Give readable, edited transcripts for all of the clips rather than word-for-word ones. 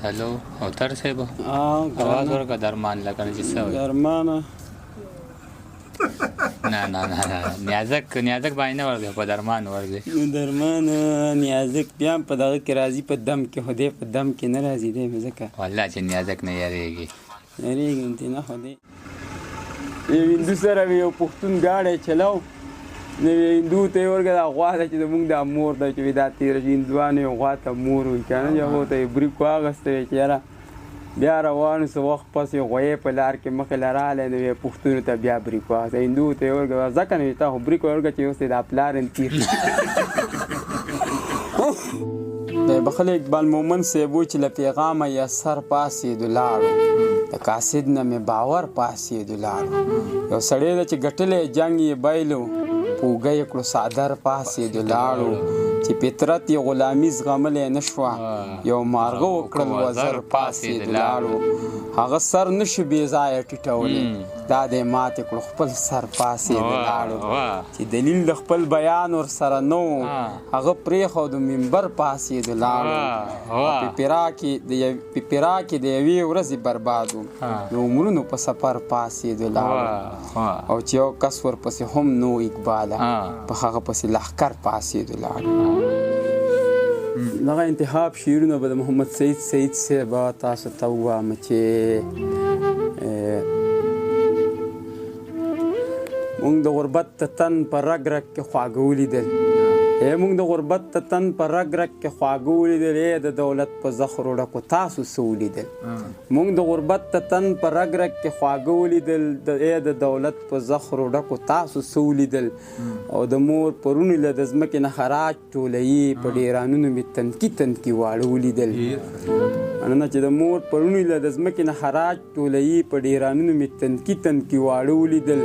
هلو اوتر صاحب आवाज ورکړه درمان لکه چې څه وایي درمان نه نیازک باندې نه ورغی په درمان ورغی درمان نیازک بیا په دغه کې راځي په دم کې خو دې په دم کې نه راځي دی ځکه والله چې نیازک نه یریږي ته نه خو دې یو هندو سره یو پښتون ګاډی چلاو نو هندو ته یې ورکړه دا غوا ده چې زمونږ دا مور ده چې دا تېره چې هندوانو یو غوا ته مور وایي که نه هغو ته یې بریک واخیستی چې یاره بیا روانو څه وخت پس یې غویې په لار کې مخې له راغلی نو یې پښتونو ته بیا بریک واخیستی هندو ته یې ورکړه ځکه نو تا خو بریک ورکړه چې اوس یې دا پلار یې تېر د بخل اقبال مومن صاحب و چې له پیغامه یې سر پاسېدو لاړو د قاصد نه مې باور پاسېدو لاړو یو سړی ده چې ګټلی جنګ یې بایلو پوګه یې کړو څادر پاسېدو لاړو چې فطرت یې غلامي زغملی نه شوه یو مارغه وکړل وزر پاسېدو لاړو هغه سر نه شو بې ځایه ټیټولی دا دی ماتې کړو خپل سر پاسېدو لاړو چې دلیل د خپل بیان ورسره نه و هغه پرېښودو منبر پاسېدو لاړو په پیرا کې د یوې ورځې برباد و د عمرونو په سفر پاسېدو لاړو او چې یو کس ورپسې هم نو اقباله په هغه پسې لښکر پاسېدو لاړو دغه انتخاب شعرونه به د محمد سعید صاحب تاسو ته ووایم چې مونږ د غربت ته تن په رګ کې خواږه ولیدل مونږ د غربت ته تن په رګ کې خواږه ولیدل د دولت په زخرو ډکو تاسو څه ولیدل مونږ د غربت ته تن په رګ کې خواږه ولیدل د دولت په زخرو ډکو تاسو څه ولیدل او د مور پرونی له د ځمکې نه خراج ټولوي په ډیرانونو مې تنکي واړه ولیدل مننه چې د مور پرونی له د ځمکې نه خراج ټولوي په ډیرانونو مې تنکي واړه ولیدل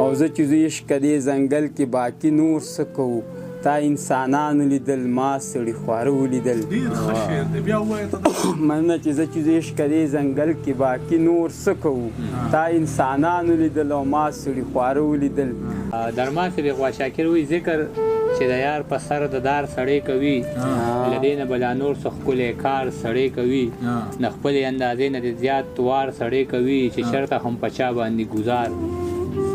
او زه چې زه عشق دې ځنګل کې باقي نور څه کوو تا انسانانو لیدل ما سړي خواره ولیدل مننه چې زه چې زه عشق دې ځنګل کې باقي نور څه کوو تا انسانانو لیدل او ما سړي خواره ولیدل درمان صاحب غوا شاکر وایي ذکر چې د یار په سر د دار سړی کوي له دې نه بلا نور څه ښکلی کار سړی کوي د خپلې اندازې نه د زیات توار سړی کوي چې چېرته هم په چا باندې ګزار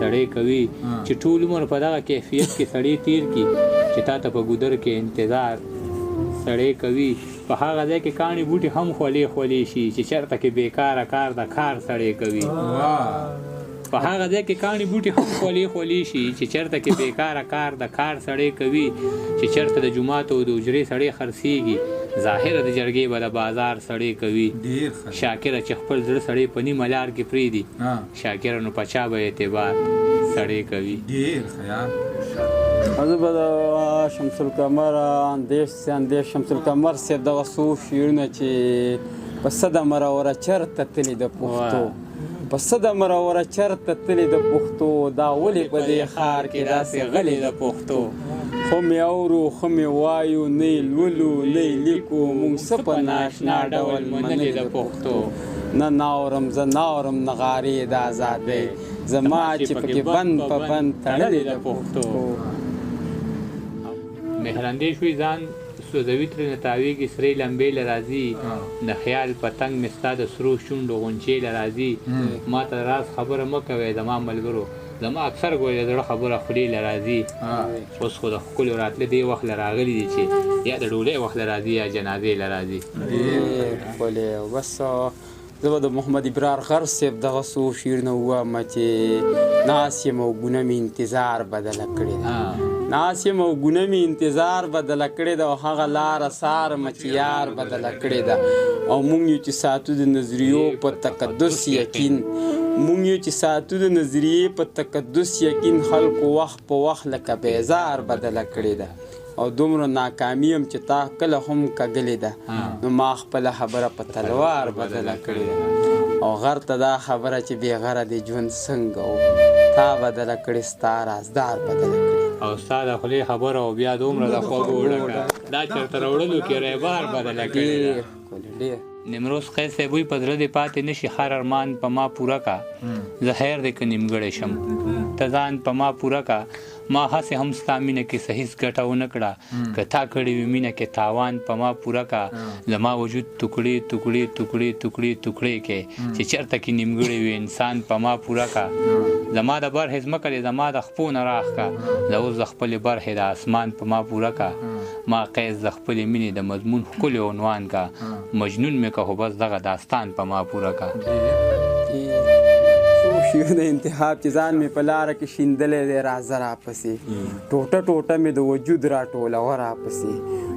سړی کوي چې ټول عمر په دغه کیفیت کې سړی تیر کړي چې تا ته په ګودر کې انتظار سړی کوي په هغه ځای کې کاڼي بوټي هم خولې شي چې چېرته کې بېکاره کار د کار سړی کوي په هغه ځای کې کاڼي بوټي هم خولې شي چې چېرته کې بېکاره کار د کار سړی کوي چې چېرته د جومات او د حجرې سړی خرڅېږي ظاهره د جرګې به د بازار سړی کوي شاکره چې خپل زړه سړی په نیمه لار کې پرېږدي شاکره نو په چا به اعتبار سړی کوي زه به د شمس القمر اندیش شمس القمر صاحب دغه څو شعرونه چې پسه د مروره چرته تلي د پښتو پسه د مروره چرته تلي د پښتو دا ولې په دې ښار کې داسې غلې د پښتو خو مې اورو خو مې وایو نه یې لولو نه یې لیکو موږ څه په ناشنا ډول منلې د پښتو نه ناورم زه ناورم نغارې د ازادۍ زما چې پکې بند په بند تړلې د پښتو مهرندې شوي ځان سوځوي ترېنه تاویږي سرې لمبې له راځي د خیال پتنګ مې ستا د سرو شونډو غونچې له راځي ما ته راز خبره مه کوئ زما ملګرو زما اکثر ګوی د زړه خبره خولې له راځي اوس خو د ښکلو راتله دې وخت له راغلي دي چې یا د ډولۍ وخت له راځي یا جنازې له راځي ښکلې بس زه به د محمد ابرار غر صاحب دغه څو شعرونه ووایم چې ناست یم او ګونه مې انتظار بدله کړې ده ناست یم او ګونه مې انتظار بدله کړې ده او هغه لاره څارمه چې یار بدله کړې ده او موږ یو چې ساتو د نظریو په تقدس یقین موږ یو چې ساتو د نظریې په تقدس یقین خلکو وخت په وخت لکه بیزار بدله کړې ده او دومره ناکامي یم چې تا کله هم کږلې ده نو ما خپله خبره په تلوار بدله کړې ده او غر ته دا خبره چې بې غره دی ژوند څنګه و تا بدله کړې ستا رازدار بدله کړې او ستا د خولې خبره او بیا دومره د خوږو ډکه دا چېرته راوړلو کې ریبار بدله کړې ده نیمروز خیر صاحب وایي په زړه دې پاتې نه شي هر ارمان په ما پوره کا زه خیر دې که نیمګړی شم ته ځان په ما پوره کا ما هسې هم ستا مینه کې څه هېڅ ګټه ونه کړه که تا کړې وي مینه کې تاوان په ما پوره کا زما وجود ټوکړې ټوکړې ټوکړې ټوکړې ټوکړې کې چې چېرته کې نیمګړی وي انسان په ما پوره کا زما د برخې ځمکه دی زما د خپو نه راښکه زه اوس د خپلې برخې د اسمان په ما پوره کا ما قیس د خپلې مینې د مضمون ښکلی عنوان کا مجنون مې که خو بس دغه داستان په ما پوره کا شعر د انتخاب چې ځان مې په لاره کې شیندلی دی راځه راپسې ټوټه ټوټه مې د وجود راټولوه راپسې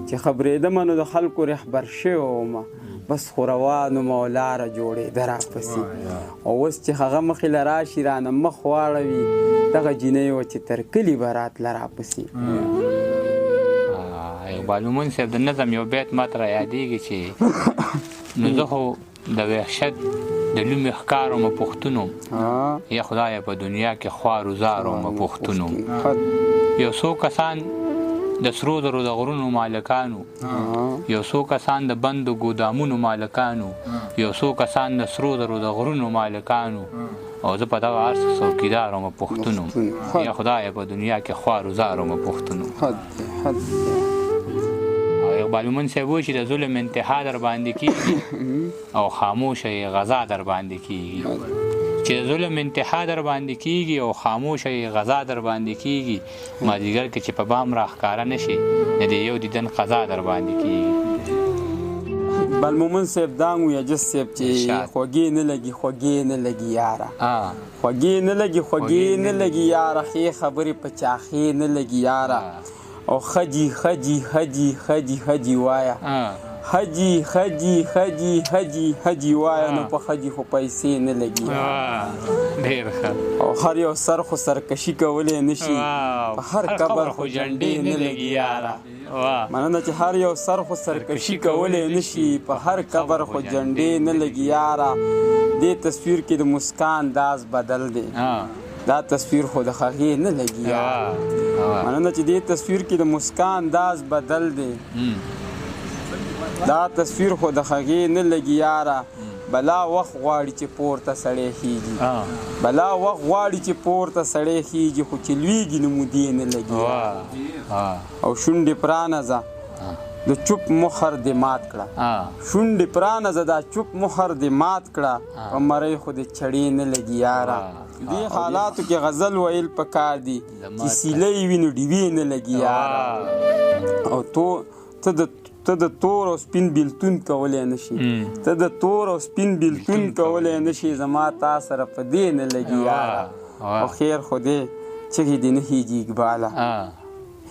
چې خبرېدمه نو د خلکو رهبر شوی ومه بس خو روان ومه او لاره جوړېده راپسې او اوس چې هغه مخې له راشي رانه مخ واړوي دغه جینۍ وه چې تر کلي به راتله راپسې اقبال مومن صاحب د نظم یو بیت ماته را یادېږي چې نو زه خو د وحشت د لومې ښکارو پښتونو یا خدایه په دنیا کې خوار و زارو پښتونو یو څو کسان د سرو زرو د غرونو مالکانو یو څو کسان د بندو ګودامونو مالکانو یو څو کسان د سرو زرو د غرونو مالکانو او زه په دغه هر څه څوکیدار وم پښتونو یا خدایه په دنیا کې خوار و زار وم پښتونو اقبال مومن صاحب وایي چې د ظلم انتها در باندې کېږي او خاموشه یې غذا در باندې کېږي چې د ظلم انتها در باندې کېږي او خاموشه یې غذا در باندې کېږي مازدیګر کې چې په بام راښکاره نه شي د دې یو دیدن قضا در باندې کېږي اقبال مومن صاحب دانګ وي عجز صاحب چې خوږې نه لګي خوږې نه لګي یاره خوږې نه لګي خوږې نه لګي یاره ښې خبرې په چاښې نه لګي یاره او خجی خجی خجی خجی خجی وایا خجی خجی خجی خجی خجی وایا نو په خجی خو پیسې نه لګي ډېر ښه او هر یو سر خو سرکشي کولی نشي په هر قبر خو جنډې نه لګي یاره مننه چې هر یو سر خو سرکشي کولی نشي په هر قبر خو جنډې نه لګي یاره دې تصویر کې د مسکان انداز بدل دی دا تصویر خو د هغې نه لګي مننه چې دې تصویر کې د مسکان انداز بدل دی دا تصویر خو د هغې نه لګي یاره بلا وخت غواړي چې پورته سړی خیږي بلا وخت غواړي چې پورته سړی خیږي خو چې لویږي نو مودې نه لګي او شونډې پرانځه د چوپ مخر دې مات کړه شونډې پرانځه دا چوپ مخر دې مات کړه په مرۍ خو دې چړې نه لګي یاره دې حالاتو کې غزل ویل پکار دي چې سیلۍ وي نو ډیوې نه لګي یاره او ته د تور او سپین بیلتون کولی نشي ته د تور او سپین بیلتون کولی نشي زما تا سره په دې نه لګي یاره او خیر خو دې چغې دې نه خیږي اقباله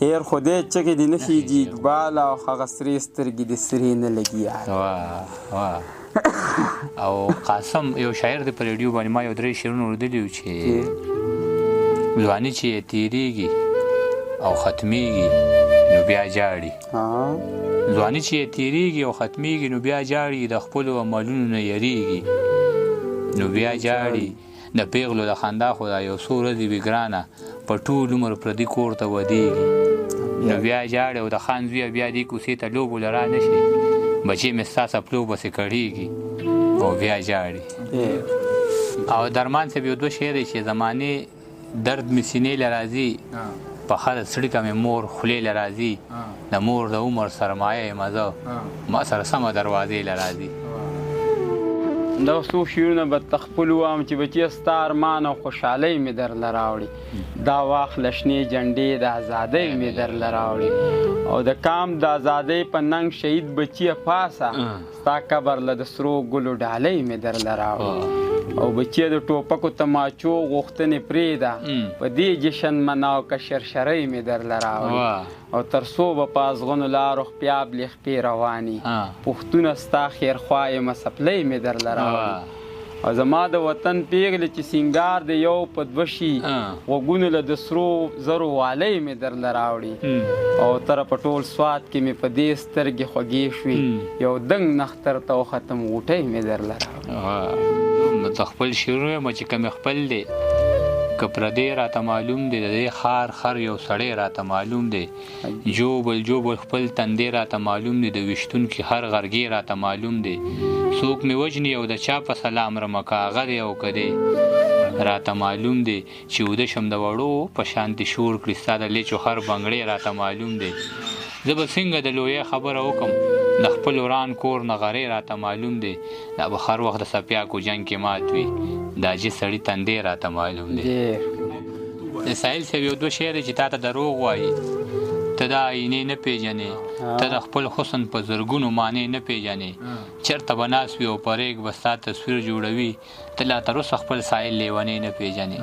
خیر خو دې چغې دې نه خیږي اقباله او هغه سرې سترګې دې سرې نه لګي یاره او قاسم یو شاعر دی په ریډیو باندې ما یو درې شعرونه اورېدلي وو چې ځواني چې تېرېږي او ختمېږي نو بیا جاړي ځواني چې تېرېږي او ختمېږي نو بیا جاړي د خپلو عملونو نه یریږي نو بیا جاړي د پیغلو د خندا خو دا یو څو ورځې وي ګرانه په ټول عمر پردي کور ته ودېږي نو بیا جاړي او د خان زویه بیا دې کوڅې ته لوبو له را نه شي بچې مې ستا څپلو پسې کړېږي او بیا جاړي او درمان صاحب یو دوه شعر دی چې زمانې درد مې سینې له راځي په هر څړیکه مې مور خولې له راځي د مور د عمر سرمایه یم زه ما سره سمه دروازې له راځي دغه څو شعرونه به تخپلو وایم چې بچیه ستا ارمان او خوشحالۍ مې درله راوړي دا واخله شنې جنډې د ازادۍ مې درله راوړي او د کام د ازادۍ په ننګ شهید بچیه پاسه ستا قبر له د سرو ګلو ډالۍ مې درله راوړي او بچیه د ټوپکو تماچو غوښتنې پرېږده په دې جشن مناو که شرشرۍ مې درله راوړي او تر څو به په ازغنو لارو خپیاب لیخپې رواني پښتونه ستا خیرخوا یمه څپلۍ مې درله راوړي او زما د وطن پیغلې چې سینګار د یو په دوه شي غوږونو له د سرو زرو والۍ مې درله راوړي او تره په ټول سوات کې مې په دې سترګې خوږې شوې یو دنګ نختر ته وختم غوټۍ مې درله راوړي نو ته خپل شعرونه یم چې کومې خپل دی که پردی راته معلوم دی د دې ښار خر یو سړی راته معلوم دی جوبل جوبل خپل تندی راته معلوم دی د ویشتونکي هر غرګې راته معلوم دی څوک مې وژني او د چا په سلام رمه که هغه دی او که دی راته معلوم دی چې وده شم د وړو په شانتي شور کړي ستا د لیچو هر بنګړی راته معلوم دی زه به څنګه د لویه خبره وکم د خپل وران کور نغرې راته معلوم دی دا به هر وخت د څپیاکو جنګ کې مات وي دا چې سړي تندې راته معلوم دی د ساحل صاحب یو دوه شعر چې تا ته دروغ وایي ته د آینې نه پیژنې ته د خپل حسن په زرګونو معنی نه پیژنې چېرته به ناست وي او په ریګ به ستا تصویر جوړوي ته لا تر اوسه خپل ساحل لیونی نه پیژنې